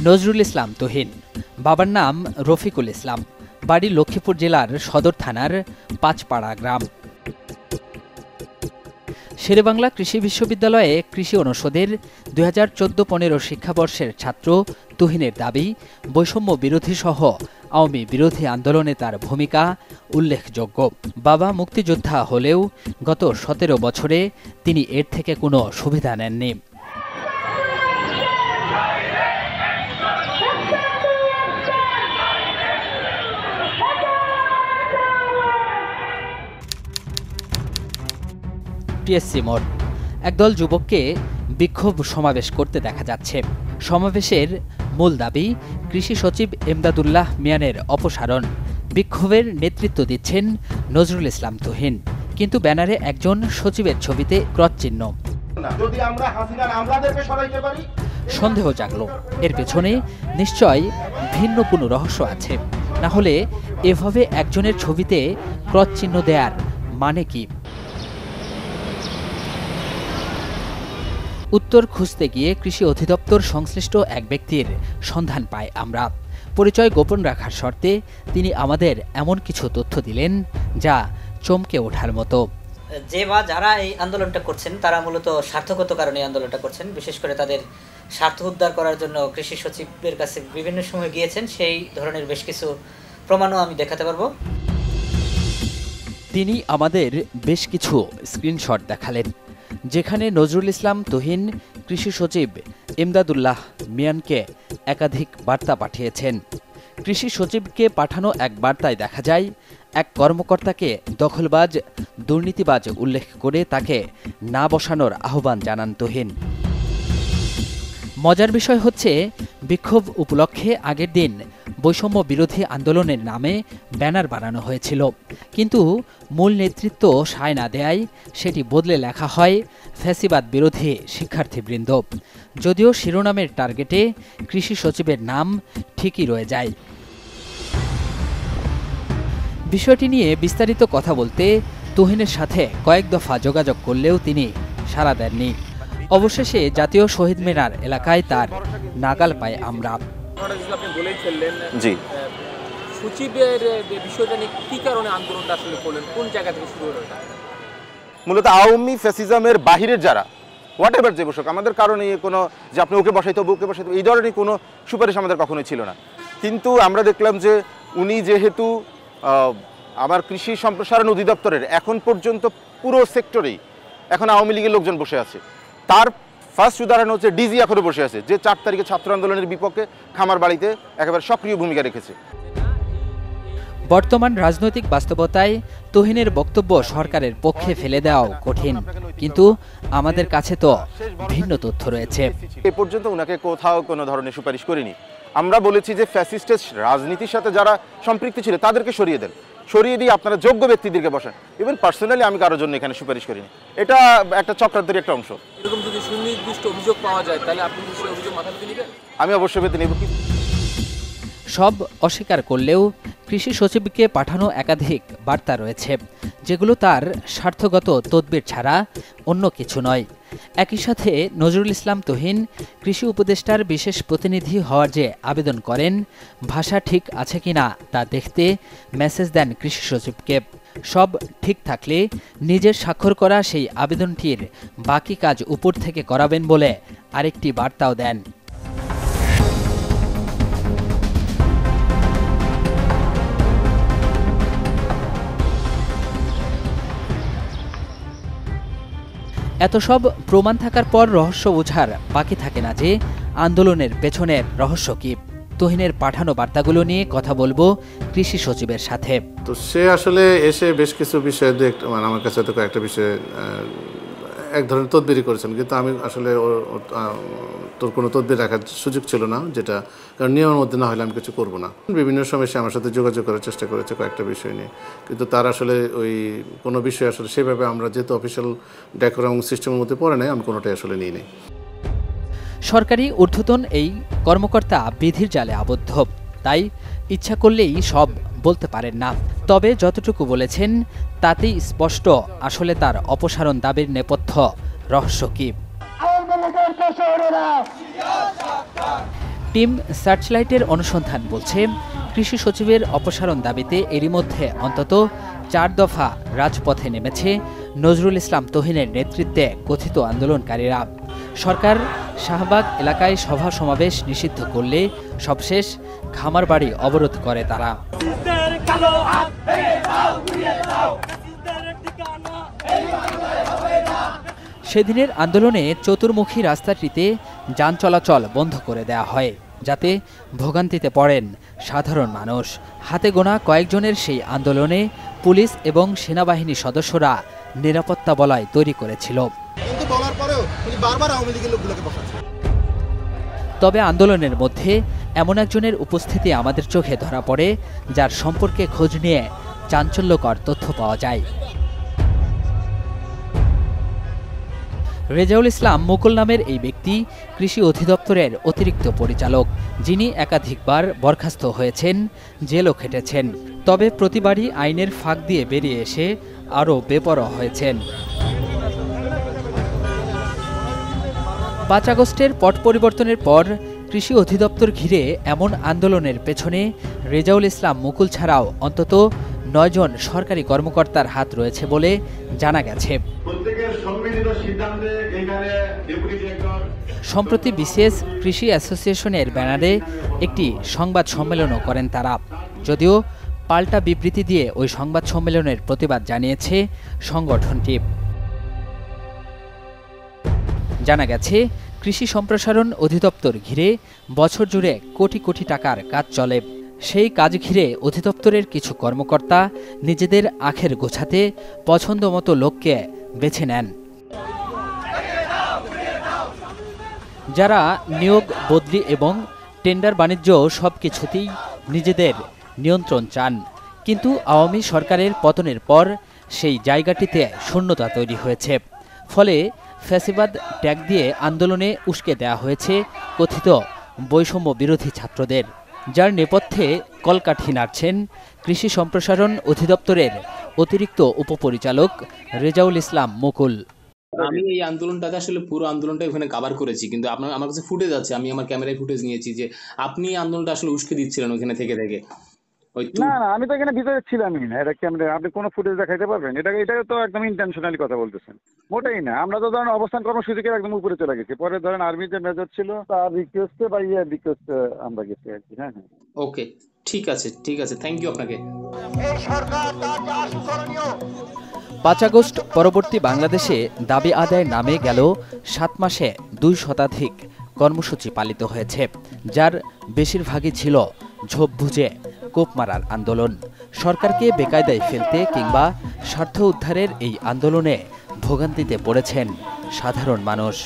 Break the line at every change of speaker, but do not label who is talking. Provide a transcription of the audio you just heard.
নজরুল ইসলাম তুহিন। বাবার নাম রফিকুল ইসলাম। বাড়ি লক্ষ্মীপুর জেলার সদর থানার পাঁচপাড়া গ্রাম। শেরেবাংলা কৃষি বিশ্ববিদ্যালয়ে কৃষি অনুষদের 2014-15 শিক্ষাবর্ষের ছাত্র তুহিনের দাবি, বৈষম্য বিরোধী সহ আওয়ামী বিরোধী আন্দোলনে তার ভূমিকা উল্লেখযোগ্য। বাবা মুক্তিযোদ্ধা হলেও গত 17 বছরে তিনি এর থেকে কোনো সুবিধা নেননি। টিএসসি মোড়। একদল যুবককে বিক্ষোভ সমাবেশ করতে দেখা যাচ্ছে। সমাবেশের মূল দাবি কৃষি সচিব এমদাদুল্লাহ মিয়ানের অপসারণ। বিক্ষোভের নেতৃত্ব দিচ্ছেন নজরুল ইসলাম তুহিন, কিন্তু ব্যানারে একজন সচিবের ছবিতে ক্রস চিহ্ন। সন্দেহ জাগল, এর পেছনে নিশ্চয় ভিন্ন কোনো রহস্য আছে। না হলে এভাবে একজনের ছবিতে ক্রস চিহ্ন দেয়ার মানে কি? উত্তর খুঁজতে গিয়ে কৃষি অধিদপ্তর সংশ্লিষ্ট এক ব্যক্তির সন্ধান পাই আমরা। পরিচয় গোপন রাখার শর্তে তিনি আমাদের এমন কিছু তথ্য দিলেন যা চমকে ওঠার মতো।
যে বা যারা এই আন্দোলনটা করছেন তারা মূলত স্বার্থগত কারণে আন্দোলনটা করছেন। বিশেষ করে তাদের স্বার্থ উদ্ধার করার জন্য কৃষি সচিবের কাছে বিভিন্ন সময় গিয়েছেন। সেই ধরনের বেশ কিছু প্রমাণও আমি দেখাতে পারবো।
তিনি আমাদের বেশ কিছু স্ক্রিনশট দেখালেন, যেখানে নজরুল ইসলাম তুহিন কৃষি সচিব এমদাদুল্লাহ মিয়ানকে একাধিক বার্তা পাঠিয়েছেন। কৃষি সচিবকে পাঠানো এক বার্তায় দেখা যায়, এক কর্মকর্তাকে দখলবাজ, দুর্নীতিবাজ উল্লেখ করে তাকে না বসানোর আহ্বান জানান তুহিন। মজার বিষয় হচ্ছে, বিক্ষোভ উপলক্ষে আগের দিন বৈষম্য বিরোধী আন্দোলনের নামে ব্যানার বানানো হয়েছিল, কিন্তু মূল নেতৃত্ব সায় না দেয়ায় সেটি বদলে লেখা হয় ফ্যাসিবাদ বিরোধী শিক্ষার্থীবৃন্দ। যদিও শিরোনামের টার্গেটে কৃষি সচিবের নাম ঠিকই রয়ে যায়। বিষয়টি নিয়ে বিস্তারিত কথা বলতে তুহিনের সাথে কয়েক দফা যোগাযোগ করলেও তিনি সাড়া দেননি। অবশেষে জাতীয় শহীদ মিনার এলাকায় তার নাগাল পাই আমরা।
আপনি বলেই ফেললেন,
জি,
সচিবের বিষয়টা নিয়ে কি কারণে আন্দোলনটা আসলে করলেন, কোন জায়গা থেকে শুরু হলো?
মূলত আওয়ামী ফ্যাসিজমের বাহিরের যারা হোয়াটএভার যে বসুক, আমাদের কারণে কোনো যে আপনি ওকে বসাইতে হবে ওকে বসাইতে হবে, এই ধরনের কোনো সুপারিশ আমাদের কখনোই ছিল না। কিন্তু আমরা দেখলাম যে উনি যেহেতু আমার কৃষি সম্প্রসারণ অধিদপ্তরের এখন পর্যন্ত পুরো সেক্টরেই এখন আওয়ামী লীগের লোকজন বসে আছে। তার ফার্স্ট উদাহরণ হচ্ছে ডিজি এখনো বসে আছে, যে 4 তারিখে ছাত্র আন্দোলনের বিপক্ষে খামার বাড়িতে একেবারে সক্রিয় ভূমিকা রেখেছে।
বর্তমান রাজনৈতিক বাস্তবতায় তুহিনের বক্তব্য সরকারের পক্ষে ফেলে দেওয়াও কঠিন, কিন্তু আমাদের কাছে তো ভিন্ন তথ্য রয়েছে।
এ পর্যন্ত ওনাকে কোথাও কোনো ধরনের সুপারিশ করিনি। আমরা বলেছি যে ফ্যাসিস্টের রাজনীতির সাথে যারা সম্পৃক্ত ছিল তাদেরকে সরিয়ে দেন, সরিয়ে দিয়ে আপনারা যোগ্য ব্যক্তিদেরকে বসান। ইভেন পার্সোনালি আমি কারোর জন্য এখানে সুপারিশ করিনি। এটা একটা চক্রান্তের একটা অংশ।
এরকম যদি সুনির্দিষ্ট অভিযোগ পাওয়া যায় তাহলে আপনি সেই অভিযোগ মাথা পেতে নেবেন?
আমি অবশ্যই পেতে নেব।
সব অস্বীকার করলেও কৃষি সচিবকে পাঠানো একাধিক বার্তা রয়েছে, যেগুলো তার স্বার্থগত তদবির ছাড়া অন্য কিছু নয়। একই সাথে নজরুল ইসলাম তুহিন কৃষি উপদেষ্টার বিশেষ প্রতিনিধি হওয়ার যে আবেদন করেন, ভাষা ঠিক আছে কিনা তা দেখতে মেসেজ দেন কৃষি সচিবকে। সব ঠিক থাকলে নিজের স্বাক্ষর করা সেই আবেদনটির বাকি কাজ উপর থেকে করাবেন বলে আরেকটি বার্তাও দেন। এত সব প্রমাণ থাকার পর রহস্য বোঝার বাকি থাকে না যে আন্দোলনের পেছনের রহস্য কি। তুহিনের পাঠানো বার্তাগুলো নিয়ে কথা বলবো কৃষি সচিবের সাথে।
তো সে আসলে এসে বেশ কিছু বিষয় মানে আমার কাছে তো কয়েকটা বিষয়ে এক ধরনের তদবির করেছেন, কিন্তু আমি আসলে তোর কোনো তদবির রাখার সুযোগ ছিল না, যেটা কারণ নিয়মের মধ্যে না হলে আমি কিছু করবো না। বিভিন্ন সময় সে আমার সাথে যোগাযোগ করার চেষ্টা করেছে কয়েকটা বিষয় নিয়ে, কিন্তু তার আসলে ওই কোনো বিষয় আসলে সেভাবে আমরা যেহেতু অফিসিয়াল ডেকোরাম সিস্টেমের মধ্যে পড়ে নাই, আমি কোনোটাই আসলে নিই নাই।
সরকারি ঊর্ধ্বতন এই কর্মকর্তা বিধির জালে আবদ্ধ, তাই ইচ্ছা করলেই সব বলতে পারেন না। তবে যতটুকু বলেছেন তাতেই স্পষ্ট আসলে তার অপসারণ দাবির নেপথ্য রহস্য কি। টিম সার্চলাইটের অনুসন্ধান বলছে, কৃষি সচিবের অপসারণ দাবিতে এরই মধ্যে অন্তত 4 দফা রাজপথে নেমেছে নজরুল ইসলাম তুহিনের নেতৃত্বে কথিত আন্দোলনকারীরা। সরকার শাহবাগ এলাকায় সভা সমাবেশ নিষিদ্ধ করলে সবশেষ খামারবাড়ি অবরোধ করে তারা। সেদিনের আন্দোলনে চতুর্মুখী রাস্তাটিতে যান চলাচল বন্ধ করে দেওয়া হয়, যাতে ভোগান্তিতে পড়েন সাধারণ মানুষ। হাতে গোনা কয়েকজনের সেই আন্দোলনে পুলিশ এবং সেনাবাহিনী সদস্যরা নিরাপত্তা বলয় তৈরি করেছিল। তবে আন্দোলনের মধ্যে এমন একজনের উপস্থিতি আমাদের চোখে ধরা পড়ে, যার সম্পর্কে খোঁজ নিয়ে চাঞ্চল্যকর তথ্য পাওয়া যায়। রেজাউল ইসলাম মুকুল নামের এই ব্যক্তি কৃষি অধিদপ্তরের অতিরিক্ত পরিচালক, যিনি একাধিকবার বরখাস্ত হয়েছেন, জেলও খেটেছেন। তবে প্রতিবারই আইনের ফাঁক দিয়ে বেরিয়ে এসে আরও বেপরোয়া হয়েছেন। 5 আগস্টের পট পরিবর্তনের পর কৃষি অধিদপ্তর ঘিরে এমন আন্দোলনের পেছনে রেজাউল ইসলাম মুকুল ছাড়াও অন্তত 9 জন সরকারি কর্মকর্তার হাত রয়েছে বলে জানা গেছে। সম্প্রতি বিসিএস কৃষি অ্যাসোসিয়েশনের ব্যানারে একটি সংবাদ সম্মেলনও করেন তারা, যদিও পাল্টা বিবৃতি দিয়ে ওই সংবাদ সম্মেলনের প্রতিবাদ জানিয়েছে সংগঠনটি। জানা গেছে, কৃষি সম্প্রসারণ অধিদপ্তর ঘিরে বছর জুড়ে কোটি কোটি টাকার কাজ চলে। সেই কাজ ঘিরে অধিদপ্তরের কিছু কর্মকর্তা নিজেদের আখের গোছাতে পছন্দমতো লোককে বেছে নেন, যারা নিয়োগ, বদলি এবং টেন্ডার বাণিজ্য সবকিছুতেই নিজেদের নিয়ন্ত্রণ চান। কিন্তু আওয়ামী সরকারের পতনের পর সেই জায়গাটিতে শূন্যতা তৈরি হয়েছে। ফলে ফ্যাসিবাদ ট্যাগ দিয়ে আন্দোলনে উস্কে দেওয়া হয়েছে কথিত বৈষম্য বিরোধী ছাত্রদের, যার নেপথ্যে কলকাঠি নাড়ছেন কৃষি সম্প্রসারণ অধিদপ্তরের অতিরিক্ত উপপরিচালক রেজাউল ইসলাম মুকুল।
আমি এই আন্দোলনটাতে আসলে পুরো আন্দোলনটা ওখানে কভার করেছি, কিন্তু আমার কাছে ফুটেজ আছে, আমি আমার ক্যামেরায় ফুটেজ নিয়েছি যে আপনি আন্দোলনটা আসলে উস্কে দিচ্ছিলেন ওখানে থেকে।
না, আমি তো এখানে ভিতরে ছিলামই না। এটা ক্যামেরা আপনি কোনো ফুটেজ দেখাইতে পারবেন? এটা তো একদম ইন্টেনশনালি কথা বলতেছেন। মোটেই না। আমরা তো ধরেন অবস্থান কর্মসূচিকে একদম উপরে চলে গেছি। পরে ধরেন আর্মির যে মেজর ছিল তার রিকোয়েস্টে বা রিকোয়েস্টে আমরা গেছি আর কি। হ্যাঁ,
ওকে, ঠিক আছে, থ্যাংক ইউ আপনাকে।
5 আগস্ট পরবর্তী বাংলাদেশে দাবি আদায়ের নামে গেল 7 মাসে 2 শতাধিক কর্মসূচি পালিত হয়েছে, যার বেশিরভাগই ছিল ঝোপ বুঝে কোপ মারার আন্দোলন। সরকারকে বেকায়দায় ফেলতে কিংবা স্বার্থ উদ্ধারের এই আন্দোলনে ভোগান্তিতে পড়েছেন সাধারণ মানুষ।